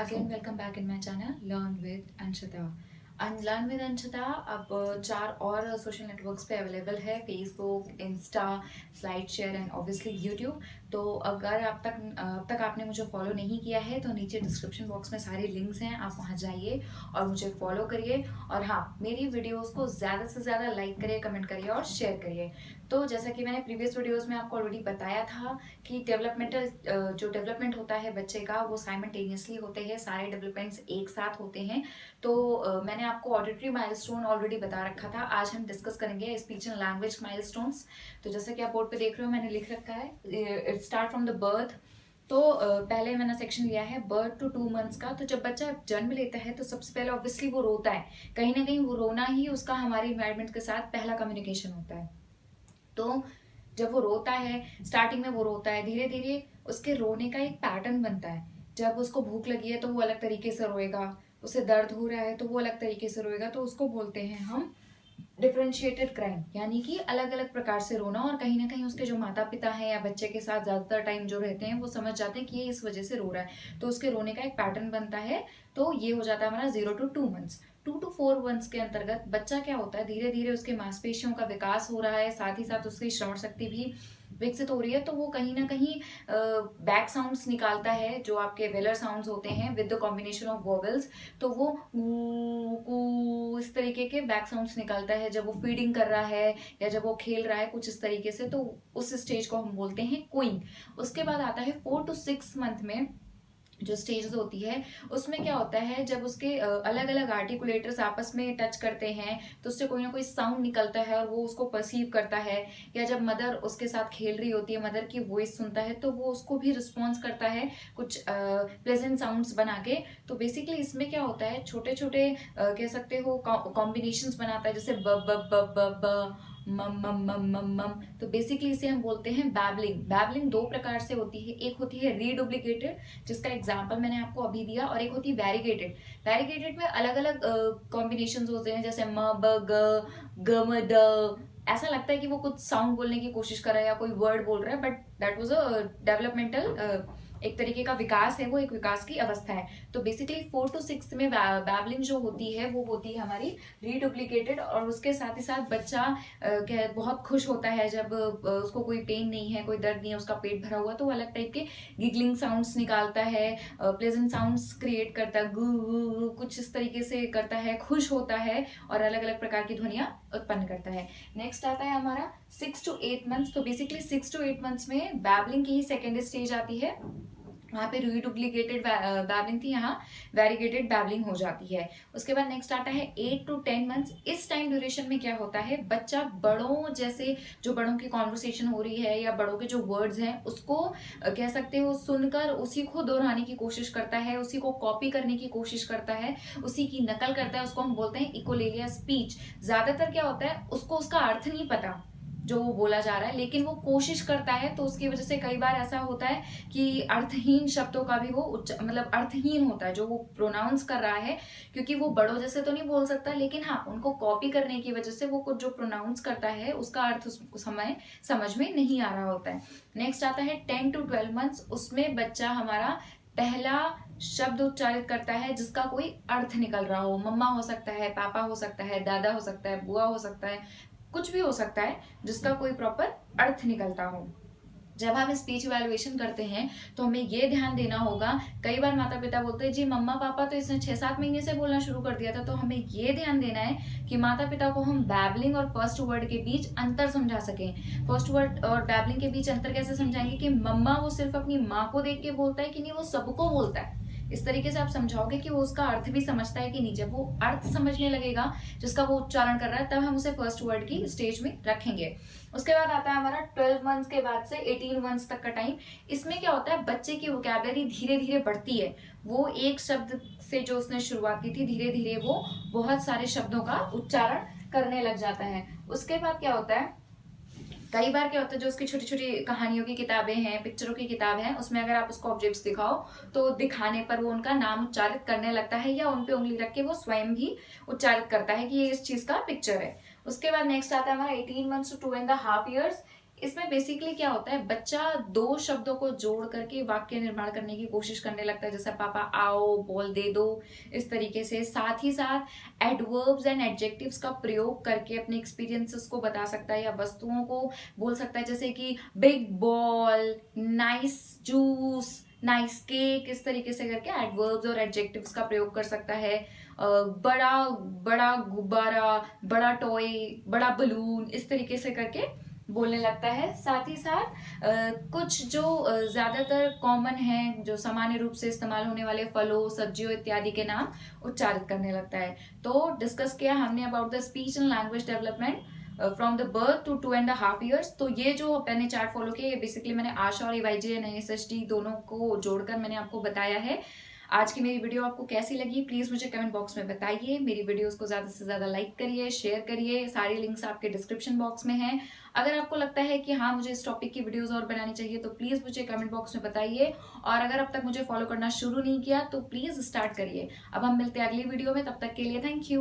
Again, welcome back in my channel Learn with Anshita. Learn with Anshita अब 4 और social networks पे available है, Facebook, Insta, slide share and obviously YouTube. तो अगर अब तक आपने मुझे फॉलो नहीं किया है तो नीचे डिस्क्रिप्शन बॉक्स में सारे लिंक्स हैं, आप वहाँ जाइए और मुझे फॉलो करिए। और हाँ, मेरी वीडियोस को ज़्यादा से ज़्यादा लाइक करिए, कमेंट करिए और शेयर करिए। तो जैसा कि मैंने प्रीवियस वीडियोस में आपको ऑलरेडी बताया था कि जो डेवलपमेंट होता है बच्चे का वो साइमल्टेनियसली होते हैं, सारे डेवलपमेंट्स एक साथ होते हैं। तो मैंने आपको ऑडिटरी माइलस्टोन ऑलरेडी बता रखा था, आज हम डिस्कस करेंगे स्पीच एंड लैंग्वेज माइलस्टोन्स। तो जैसे कि आप बोर्ड पे देख रहे हो, मैंने लिख रखा है it start from the birth. तो पहले मैंने सेक्शन लिया है बर्थ टू 2 मंथ्स का। तो जब बच्चा जन्म लेता है तो सबसे पहले ऑब्वियसली वो रोता है, कहीं ना कहीं वो रोना ही उसका हमारे इन्वायरमेंट के साथ पहला कम्युनिकेशन होता है। तो जब वो रोता है, स्टार्टिंग में वो रोता है, धीरे धीरे उसके रोने का एक पैटर्न बनता है। जब उसको भूख लगी है तो वो अलग तरीके से रोएगा, उसे दर्द हो रहा है तो वो अलग तरीके से रोएगा। तो उसको बोलते हैं हम डिफरेंशिएटेड क्राइम, यानी कि अलग अलग प्रकार से रोना। और कहीं ना कहीं उसके जो माता पिता हैं या बच्चे के साथ ज्यादातर टाइम जो रहते हैं वो समझ जाते हैं कि ये इस वजह से रो रहा है, तो उसके रोने का एक पैटर्न बनता है। तो ये हो जाता है हमारा 0 to 2 मंथ्स। 2 to 4 मंथ्स के अंतर्गत बच्चा क्या होता है, धीरे धीरे उसके मांसपेशियों का विकास हो रहा है, साथ ही साथ उसकी श्रवण शक्ति भी विकसित हो रही है। तो वो कहीं ना कहीं बैक साउंड्स निकालता है, जो आपके वेलर साउंड्स होते हैं with the combination of vowels. तो वो इस तरीके के बैक साउंड्स निकालता है जब वो फीडिंग कर रहा है या जब वो खेल रहा है कुछ इस तरीके से। तो उस स्टेज को हम बोलते हैं कोइंग। उसके बाद आता है 4 to 6 मंथ में जो स्टेज होती है, उसमें क्या होता है, जब उसके अलग अलग आर्टिकुलेटर्स आपस में टच करते हैं तो उससे कोई ना कोई साउंड निकलता है और वो उसको परसीव करता है। या जब मदर उसके साथ खेल रही होती है, मदर की वॉइस सुनता है तो वो उसको भी रिस्पॉन्स करता है कुछ प्लेजेंट साउंड्स बना के। तो बेसिकली इसमें क्या होता है, छोटे छोटे कह सकते हो कॉम्बिनेशंस बनाता है, जैसे ब ब ब ब ब मम मम मम मम मम। तो बेसिकली इसे हम बोलते हैं बैबलिंग। बैबलिंग 2 प्रकार से होती है, एक होती है रीडुप्लीकेटेड, जिसका एग्जाम्पल मैंने आपको अभी दिया, और एक होती है वैरीगेटेड। वैरीगेटेड में अलग अलग कॉम्बिनेशन होते हैं, जैसे म ब ग म ड। ऐसा लगता है कि वो कुछ साउंड बोलने की कोशिश कर रहा है या कोई वर्ड बोल रहा है, but that was a developmental एक तरीके का विकास है, वो एक विकास की अवस्था है। तो बेसिकली 4 to 6 में बैबलिंग जो होती है वो होती है हमारी रीडुप्लीकेटेड। और उसके साथ ही साथ बच्चा बहुत खुश होता है जब उसको कोई पेन नहीं है, कोई दर्द नहीं है, उसका पेट भरा हुआ, तो वो अलग टाइप के गिगलिंग साउंड्स निकालता है, प्लेजेंट साउंड्स क्रिएट करता है, गू गू कुछ इस तरीके से करता है, खुश होता है और अलग अलग प्रकार की ध्वनियां उत्पन्न करता है। नेक्स्ट आता है हमारा 6 to 8 मंथ्स। तो बेसिकली 6 to 8 मंथ्स में बैबलिंग की ही सेकेंड स्टेज आती है। वहां पे रीडुप्लीकेटेड बैबलिंग थी, यहाँ वैरीगेटेड बैबलिंग हो जाती है। उसके बाद नेक्स्ट आता है 8 to 10 मंथ्स। इस टाइम ड्यूरेशन में क्या होता है, बच्चा बड़ों जैसे जो बड़ों की कॉन्वर्सेशन हो रही है या बड़ों के जो वर्ड्स हैं उसको कह सकते हो सुनकर उसी को दोहराने की कोशिश करता है, उसी को कॉपी करने की कोशिश करता है, उसी की नकल करता है। उसको हम बोलते हैं इकोलेलिया स्पीच। ज्यादातर क्या होता है, उसको उसका अर्थ नहीं पता जो वो बोला जा रहा है, लेकिन वो कोशिश करता है। तो उसकी वजह से कई बार ऐसा होता है कि अर्थहीन शब्दों का भी वो मतलब अर्थहीन होता है जो वो प्रोनाउंस कर रहा है, क्योंकि वो बड़ों जैसे तो नहीं बोल सकता, लेकिन हाँ उनको कॉपी करने की वजह से वो कुछ जो प्रोनाउंस करता है उसका अर्थ उस समय समझ में नहीं आ रहा होता है। नेक्स्ट आता है 10 to 12 मंथ्स। उसमें बच्चा हमारा पहला शब्द उच्चारित करता है जिसका कोई अर्थ निकल रहा हो। मम्मा हो सकता है, पापा हो सकता है, दादा हो सकता है, बुआ हो सकता है, कुछ भी हो सकता है जिसका कोई प्रॉपर अर्थ निकलता हो। जब हम स्पीच इवैल्यूएशन करते हैं तो हमें ये ध्यान देना होगा, कई बार माता पिता बोलते हैं जी मम्मा पापा तो इसने 6-7 महीने से बोलना शुरू कर दिया था। तो हमें ये ध्यान देना है कि माता पिता को हम बैबलिंग और फर्स्ट वर्ड के बीच अंतर समझा सकें। फर्स्ट वर्ड और बैबलिंग के बीच अंतर कैसे समझाएंगे कि मम्मा वो सिर्फ अपनी माँ को देख के बोलता है कि नहीं, वो सबको बोलता है। इस तरीके से आप समझाओगे कि वो उसका अर्थ भी समझता है कि नहीं। जब वो अर्थ समझने लगेगा जिसका वो उच्चारण कर रहा है, तब हम उसे फर्स्ट वर्ड की स्टेज में रखेंगे। उसके बाद आता है हमारा 12 मंथ्स के बाद से 18 मंथ्स तक का टाइम। इसमें क्या होता है, बच्चे की वोकैबुलरी धीरे धीरे बढ़ती है। वो एक शब्द से जो उसने शुरुआत की थी, धीरे धीरे वो बहुत सारे शब्दों का उच्चारण करने लग जाता है। उसके बाद क्या होता है, कई बार क्या होता है जो उसकी छोटी छोटी कहानियों की किताबें हैं, पिक्चरों की किताब है, उसमें अगर आप उसको ऑब्जेक्ट्स दिखाओ तो दिखाने पर वो उनका नाम उच्चारित करने लगता है, या उन पे उंगली रख के वो स्वयं भी उच्चारित करता है कि ये इस चीज का पिक्चर है। उसके बाद नेक्स्ट आता है हमारा 18 मंथ्स to 2.5 years। इसमें बेसिकली क्या होता है, बच्चा दो शब्दों को जोड़ करके वाक्य निर्माण करने की कोशिश करने लगता है, जैसे पापा आओ, बॉल दे दो, इस तरीके से। साथ ही साथ एडवर्ब्स एंड एडजेक्टिव्स का प्रयोग करके अपने एक्सपीरियंसेस को बता सकता है या वस्तुओं को बोल सकता है, जैसे कि big ball, nice juice, nice cake, इस तरीके से करके एडवर्ब्स और एडजेक्टिव्स का प्रयोग कर सकता है। बड़ा बड़ा गुब्बारा, बड़ा टॉय, बड़ा बलून, इस तरीके से करके बोलने लगता है। साथ ही साथ कुछ जो ज्यादातर कॉमन है, जो सामान्य रूप से इस्तेमाल होने वाले फलों, सब्जियों इत्यादि के नाम उच्चारित करने लगता है। तो डिस्कस किया हमने about the speech and language development from the birth to 2.5 years। तो ये जो मैंने चार्ट फॉलो किया, ये बेसिकली मैंने आशा और EYGN SST दोनों को जोड़कर मैंने आपको बताया है। आज की मेरी वीडियो आपको कैसी लगी प्लीज मुझे कमेंट बॉक्स में बताइए। मेरी वीडियोस को ज्यादा से ज्यादा लाइक करिए, शेयर करिए। सारी लिंक्स आपके डिस्क्रिप्शन बॉक्स में हैं। अगर आपको लगता है कि हाँ मुझे इस टॉपिक की वीडियोस और बनानी चाहिए तो प्लीज मुझे कमेंट बॉक्स में बताइए। और अगर अब तक मुझे फॉलो करना शुरू नहीं किया तो प्लीज स्टार्ट करिए। अब हम मिलते हैं अगली वीडियो में, तब तक के लिए थैंक यू।